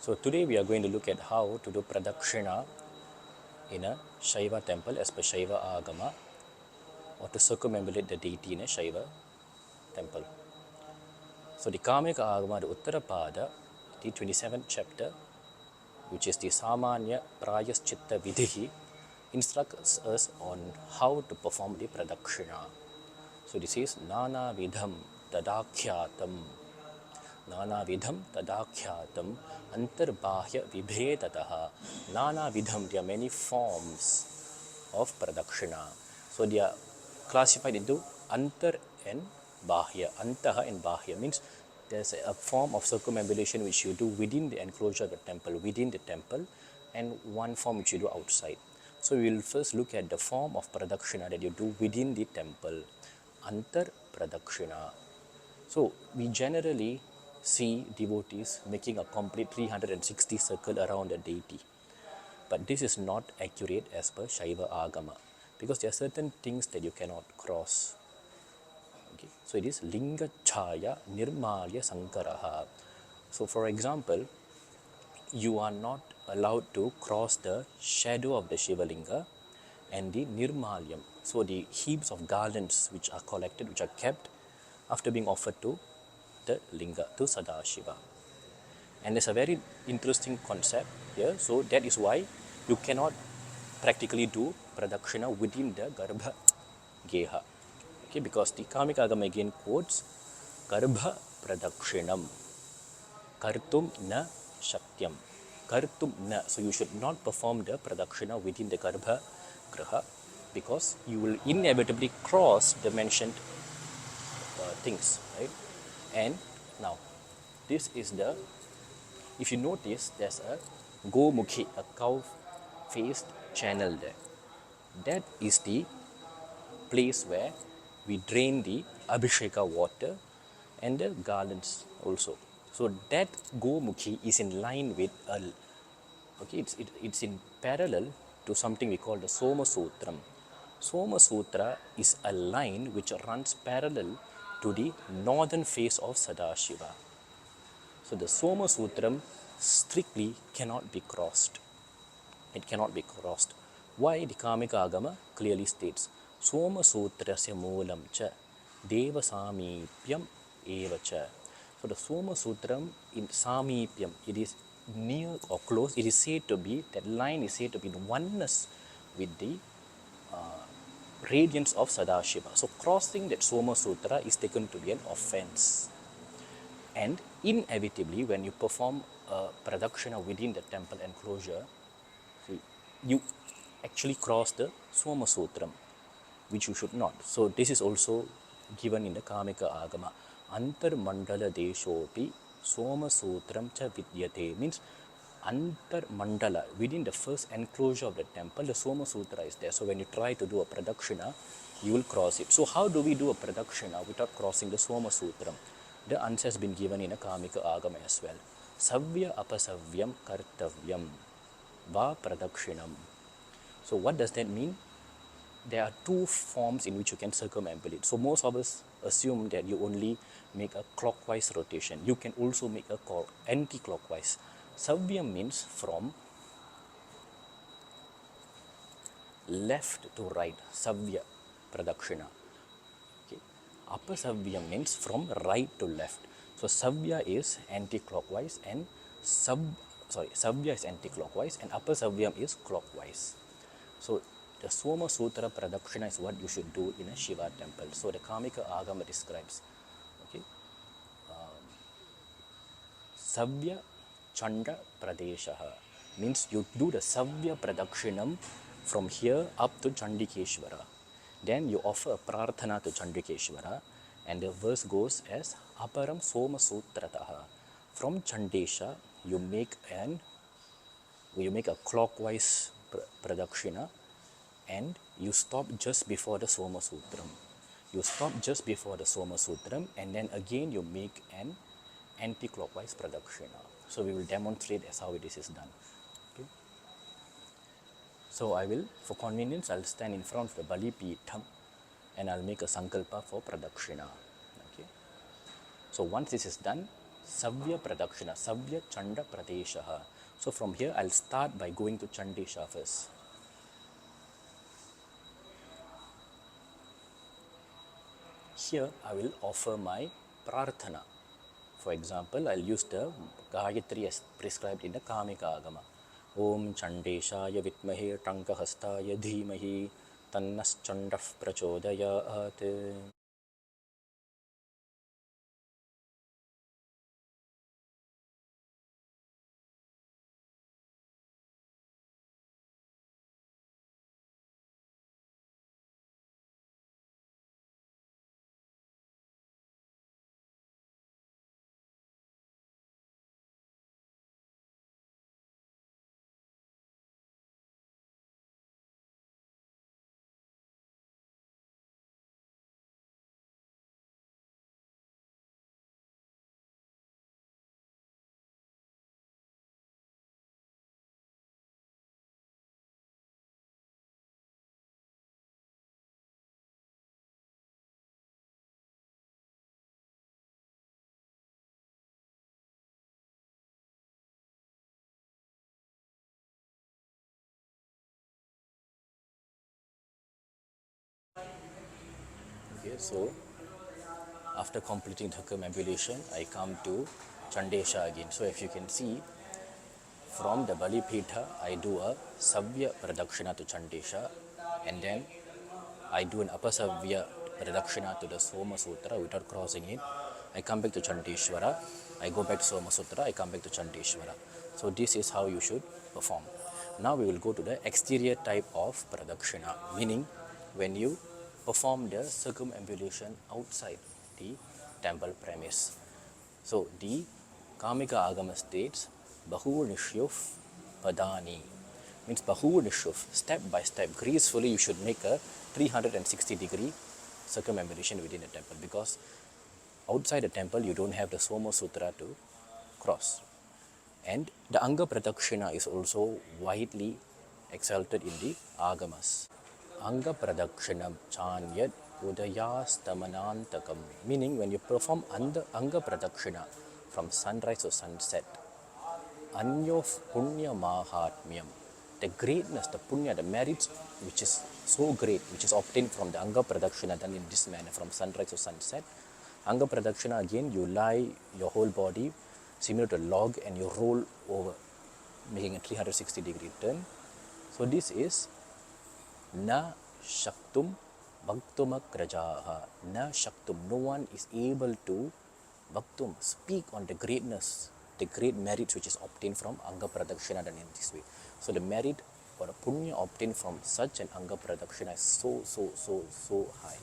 So today we are going to look at how to do Pradakṣiṇā in a Shaiva temple as per Śiva Āgama, or to circumambulate the deity in a Shaiva temple. So the Kāmika Āgama, the Uttarapada, the 27th chapter, which is the Samanya Prayaschitta Vidhi, instructs us on how to perform the Pradakṣiṇā. So this is Nana Vidham Tadākhyātam. Nana Vidham Tadākhyātam Antarbāhya Vibhedataha. Nana Vidham, there are many forms of Pradakṣiṇā. So they are classified into Antar and Bahya. Antaha and Bahya means there's a form of circumambulation which you do within the enclosure of the temple, and one form which you do outside. So we will first look at the form of Pradakṣiṇā that you do within the temple, Antar Pradakṣiṇā. So we generally see devotees making a complete 360 circle around the deity. But this is not accurate as per Śaiva Āgama, because there are certain things that you cannot cross. Okay. So it is Linga Chaya Nirmalya Sankaraha. So for example, you are not allowed to cross the shadow of the Śiva Liṅga and the Nirmalyam. So the heaps of garlands which are collected, which are kept after being offered to the Linga, to Sadashiva. And there's a very interesting concept here. So that is why you cannot practically do Pradakṣiṇā within the garbhagṛha. Okay, because the Kāmika Āgama again quotes Garbha Pradakṣiṇam Kartum na Shakyam. Kartum na. So you should not perform the Pradakṣiṇā within the garbhagṛha, because you will inevitably cross the mentioned things, right? And now, this is the, if you notice, there's a Gomukhi, a cow-faced channel there. That is the place where we drain the Abhisheka water and the garlands also. So that Gomukhi is in line with okay, it's in parallel to something we call the Soma Sutram. Soma Sutra is a line which runs parallel to the northern face of Sadashiva. So the Soma Sutram strictly cannot be crossed. It cannot be crossed. Why? The Kāmika Āgama clearly states, Soma Sutrasya Moolam cha Deva Samīpyam eva cha. So the Soma Sutram in Samīpyam, it is near or close. It is said to be, that line is said to be in oneness with the radiance of Sadashiva. So crossing that Soma Sutra is taken to be an offense. And inevitably, when you perform a Pradakṣiṇā within the temple enclosure, you actually cross the Soma Sutram, which you should not. So this is also given in the Kāmika Āgama. Antar Mandala Deshopi Soma Sutram cha Vidyate, means Antar Mandala, within the first enclosure of the temple, the Soma Sutra is there. So when you try to do a Pradakṣiṇā, you will cross it. So how do we do a Pradakṣiṇā without crossing the Soma Sutram? The answer has been given in a Kāmika Āgama as well. Savyā Apasavyam Kartavyam Va Pradakṣinam. So what does that mean? There are two forms in which you can circumambulate. So most of us assume that you only make a clockwise rotation. You can also make a anti-clockwise. Savyam means from left to right. Savyā Pradakṣiṇā. Okay. Apasavyam means from right to left. So Savyā is anti-clockwise and Savyā is anti-clockwise and Apasavyam is clockwise. So the Soma Sutra Pradakṣiṇā is what you should do in a Shiva temple. So the Kāmika Āgama describes, okay, Savyā Chanda Pradeshaha, means you do the Savyā Pradakṣinam from here up to Chandikeshvara. Then you offer a prarthana to Chandikeshvara, and the verse goes as Aparam Soma Sutrataha. From Chandesha, you make a clockwise Pradakṣiṇā, and you stop just before the Soma Sutram. You stop just before the Soma Sutram, and then again you make an anti-clockwise Pradakṣiṇā. So we will demonstrate as how this is done. Okay. So I will, for convenience, I'll stand in front of the Bali Pitham and I'll make a sankalpa for Pradakṣiṇā. Okay. So once this is done, Savyā Pradakṣiṇā, Savyā Chanda Pradeshaha. So from here I'll start by going to Chandesha first. Here I will offer my prarthana. For example, I'll use the Gayatri as prescribed in the Kāmika Āgama. Om Chandeshaya Vitmahe Tankahastaya Dhimahi Tannas Chandav Prachodayat. Okay, so after completing circumambulation, I come to Chandesha again. So if you can see, from the Bali Pitha, I do a Savyā Pradakṣiṇā to Chandesha, and then I do an Apasavyā Pradakṣiṇā to the Soma Sutra without crossing it. I come back to Chandeshvara, I go back to Soma Sutra, I come back to Chandeshvara. So this is how you should perform. Now we will go to the exterior type of Pradakṣiṇā, meaning when you perform the circumambulation outside the temple premise. So the Kāmika Āgama states Bahunishyuf Padani, means Bahunishyuf, step by step, gracefully you should make a 360-degree circumambulation within the temple, because outside the temple you don't have the Soma Sutra to cross. And the Anga Pradakṣiṇā is also widely exalted in the Āgamas. Anga Pradakṣiṇam Chanyat Udayastamanantakam, meaning when you perform Anga Pradakṣiṇā from sunrise to sunset, Anyof Punya Mahatmyam, the greatness, the Punya, the merits which is so great, which is obtained from the Anga Pradakṣiṇā done in this manner from sunrise to sunset. Anga Pradakṣiṇā, again you lie your whole body similar to a log and you roll over, making a 360-degree turn. So this is Na Shaktum Bhaktumakrajaha. Na Shaktum, no one is able to Bhaktum, speak on the greatness, the great merits which is obtained from Anga Pradakṣiṇā done in this way. So the merit or the punya obtained from such an Anga Pradakṣiṇā is so high.